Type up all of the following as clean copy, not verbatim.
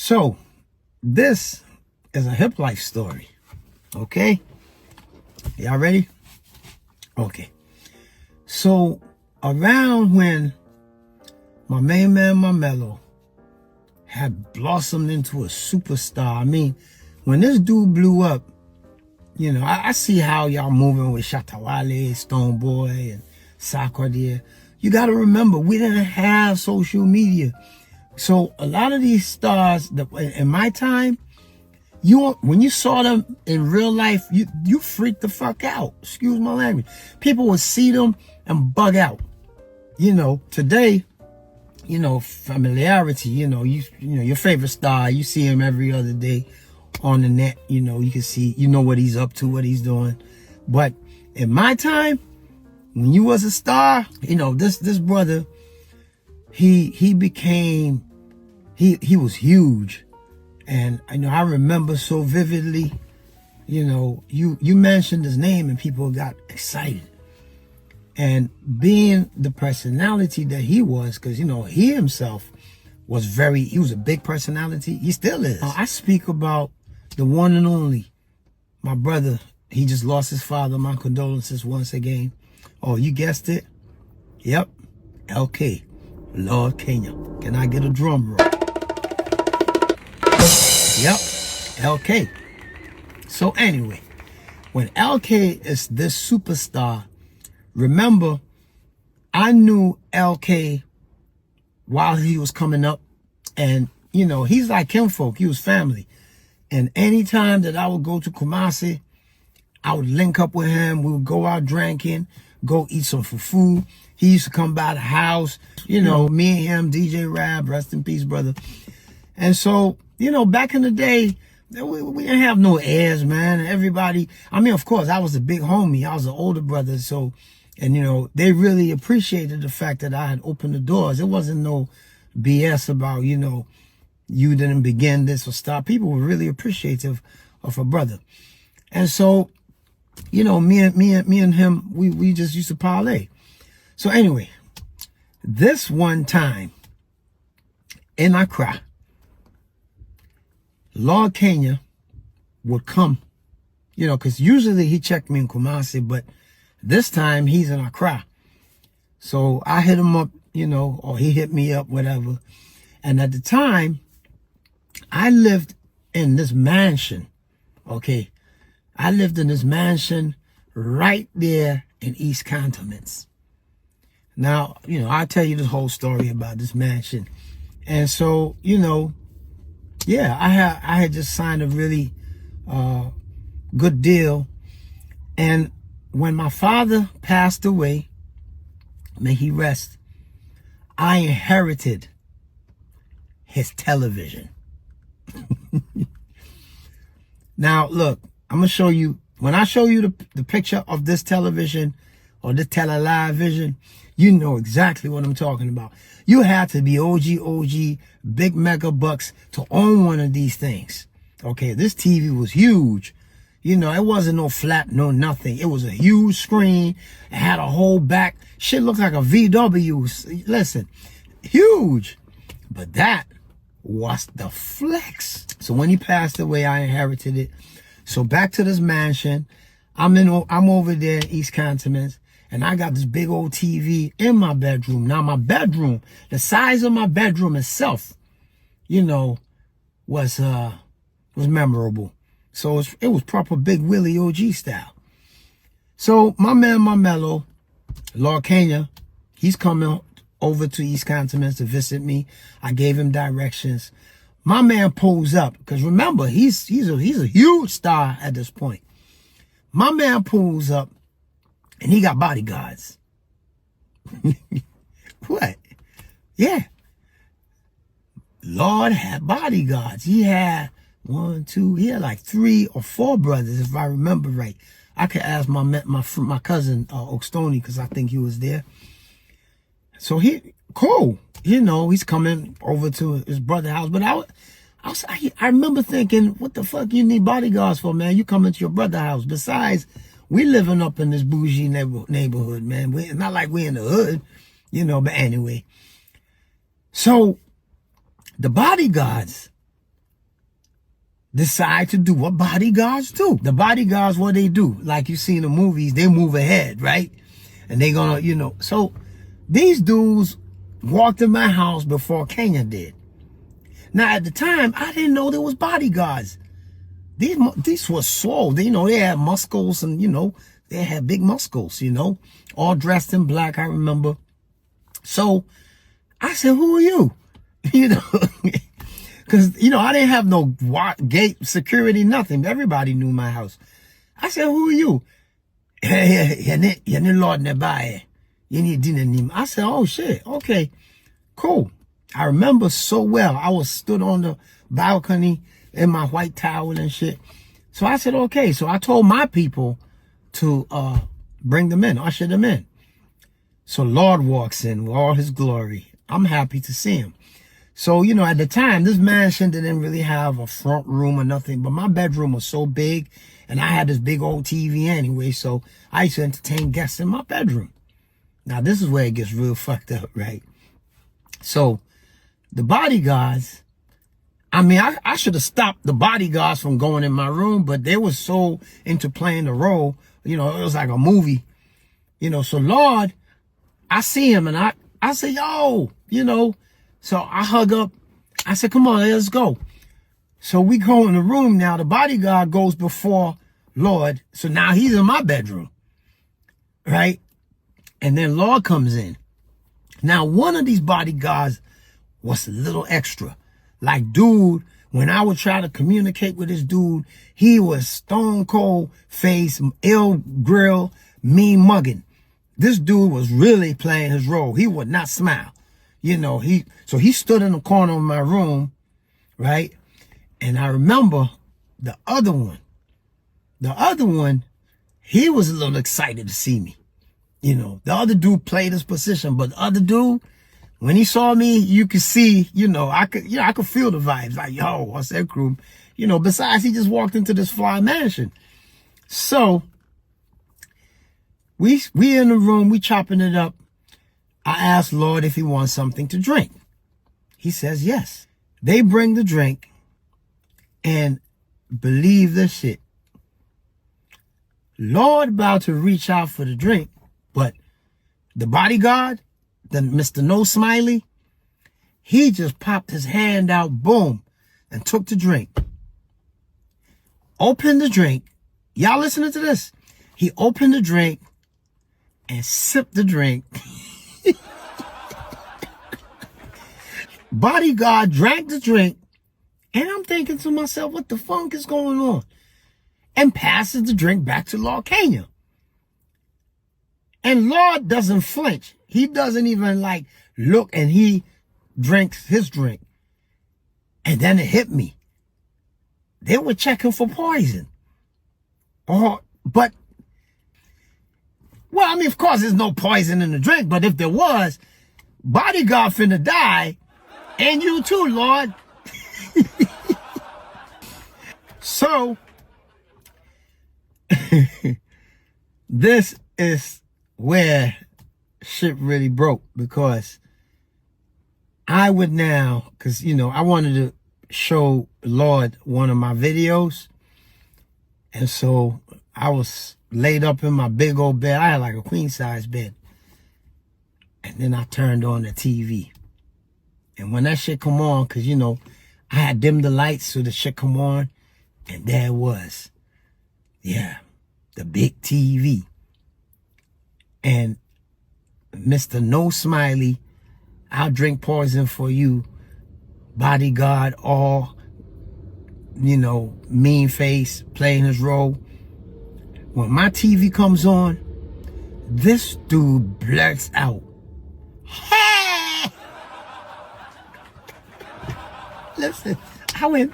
So this is a Hiplife story. Okay? Y'all ready? Okay. So around when my main man, Mello, had blossomed into a superstar. I mean, when this dude blew up, you know, I see how y'all moving with Shatawale, Stoneboy, and Sarkodie. You got to remember, we didn't have social media. So a lot of these stars, in my time, when you saw them in real life, you freaked the fuck out. Excuse my language. People would see them and bug out. You know, today, you know, familiarity, you know, your favorite star, you see him every other day on the net, you know, you can see, you know what he's up to, what he's doing. But in my time, when you was a star, you know, this brother, he was huge. And I know I remember so vividly, you know, you mentioned his name and people got excited. And being the personality that he was, because, you know, he himself was he was a big personality. He still is. I speak about the one and only, my brother. He just lost his father. My condolences once again. Oh, you guessed it. Yep. LK. Lord Kenya. Can I get a drum roll? Yep. LK. So anyway, when LK is this superstar, remember, I knew LK while he was coming up, and, you know, he's like kinfolk. He was family. And anytime that I would go to Kumasi, I would link up with him. We would go out drinking, go eat some fufu. He used to come by the house, you know, me and him, DJ Rab, rest in peace, brother. And so, you know, back in the day, we didn't have no heirs, man. Everybody, I mean, of course, I was a big homie. I was an older brother, so... And, you know, they really appreciated the fact that I had opened the doors. It wasn't no BS about, you know, you didn't begin this or stop. People were really appreciative of a brother. And so, you know, me and him, we just used to parlay. So anyway, this one time in Accra, Lord Kenya would come, you know, because usually he checked me in Kumasi, but this time he's in Accra. So I hit him up, you know, or he hit me up, whatever. And at the time, I lived in this mansion. Okay. I lived in this mansion right there in East Cantonments. Now, you know, I'll tell you this whole story about this mansion. And so, you know, yeah, I had just signed a really good deal. And when my father passed away, may he rest, I inherited his television. Now, look, I'm going to show you, when I show you the picture of this television or this television, you know exactly what I'm talking about. You had to be OG, big mega bucks to own one of these things. Okay, this TV was huge. You know, it wasn't no flat, no nothing. It was a huge screen. It had a whole back. Shit looked like a VW. Listen, huge. But that was the flex. So when he passed away, I inherited it. So back to this mansion. I'm over there in East Cantonments, and I got this big old TV in my bedroom. Now my bedroom, the size of my bedroom itself, you know, was memorable. So it was proper Big Willie OG style. So my man, Mello, Lord Kenya, he's coming over to East Cantonments to visit me. I gave him directions. My man pulls up, because remember, he's a huge star at this point. My man pulls up, and he got bodyguards. What? Yeah. Lord had bodyguards. He had he had like 3 or 4 brothers, if I remember right. I could ask my cousin Oakstony, because I think he was there. So cool, you know, he's coming over to his brother's house. But I remember thinking, what the fuck you need bodyguards for, man? You coming to your brother's house. Besides, we living up in this bougie neighborhood, man. It's not like we in the hood, you know. But anyway, so the bodyguards decide to do what bodyguards do. The bodyguards, what they do, like you see in the movies, they move ahead, right? And they gonna, so these dudes walked in my house before Kenya did. Now, at the time, I didn't know there was bodyguards. These were swole. They had muscles and, they had big muscles, all dressed in black, I remember. So I said, who are you? Because, I didn't have no gate security, nothing. Everybody knew my house. I said, who are you? I said, oh, shit. Okay, cool. I remember so well. I was stood on the balcony in my white towel and shit. So I said, okay. So I told my people to bring them in, usher them in. So Lord walks in with all his glory. I'm happy to see him. So, at the time, this mansion didn't really have a front room or nothing, but my bedroom was so big and I had this big old TV anyway. So I used to entertain guests in my bedroom. Now, this is where it gets real fucked up, right? So the bodyguards, I should have stopped the bodyguards from going in my room, but they were so into playing the role, it was like a movie, so Lord, I see him and I say, yo, so I hug up. I said, come on, let's go. So we go in the room now. The bodyguard goes before Lord. So now he's in my bedroom, right? And then Lord comes in. Now, one of these bodyguards was a little extra. Like, dude, when I would try to communicate with this dude, he was stone cold face, ill grill, mean mugging. This dude was really playing his role. He would not smile. So he stood in the corner of my room, right? And I remember the other one, he was a little excited to see me. The other dude played his position, but the other dude, when he saw me, you could see, I could feel the vibes. Like, yo, what's that crew? Besides, he just walked into this fly mansion. So we in the room, we chopping it up. I asked Lord if he wants something to drink. He says yes. They bring the drink, and believe this shit. Lord about to reach out for the drink, but the bodyguard, the Mr. No Smiley, he just popped his hand out, boom, and took the drink. Opened the drink. Y'all listening to this? He opened the drink and sipped the drink. Bodyguard drank the drink, and I'm thinking to myself, what the fuck is going on? And passes the drink back to Lord Kenya. And Lord doesn't flinch. He doesn't even look, and he drinks his drink. And then it hit me. They were checking for poison. Of course there's no poison in the drink, but if there was, bodyguard finna die. And you too, Lord. So, this is where shit really broke, because I would now, because, I wanted to show Lord one of my videos. And so I was laid up in my big old bed. I had like a queen size bed. And then I turned on the TV. And when that shit come on, because, I had dimmed the lights so the shit come on. And there it was. Yeah, the big TV. And Mr. No Smiley, I'll drink poison for you. Bodyguard, all, mean face, playing his role. When my TV comes on, this dude blurts out, "Hey!" Listen, I went,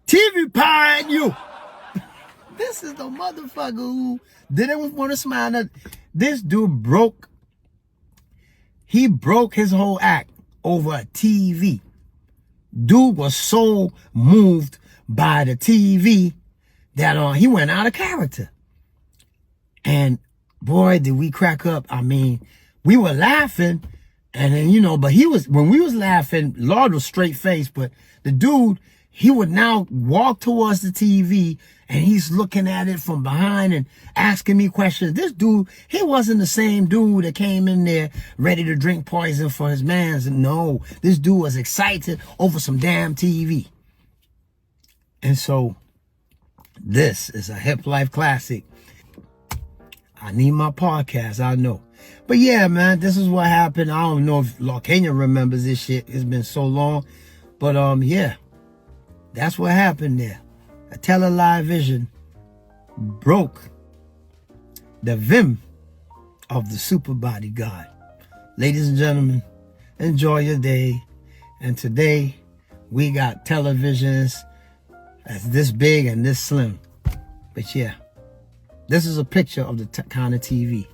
TV pine you. This is the motherfucker who didn't want to smile. This dude broke his whole act over a TV. Dude was so moved by the TV that he went out of character. And boy, did we crack up. We were laughing, and then, but when we was laughing, Lord was straight faced, but the dude, he would now walk towards the TV and he's looking at it from behind and asking me questions. This dude, he wasn't the same dude that came in there ready to drink poison for his mans. No, this dude was excited over some damn TV. And so this is a Hiplife classic. I need my podcast, I know. But yeah, man, this is what happened. I don't know if Kenya remembers this shit. It's been so long. But yeah, that's what happened there. A television broke the vim of the super bodyguard. Ladies and gentlemen, enjoy your day. And today, we got televisions that's this big and this slim. But yeah, this is a picture of the kind of TV.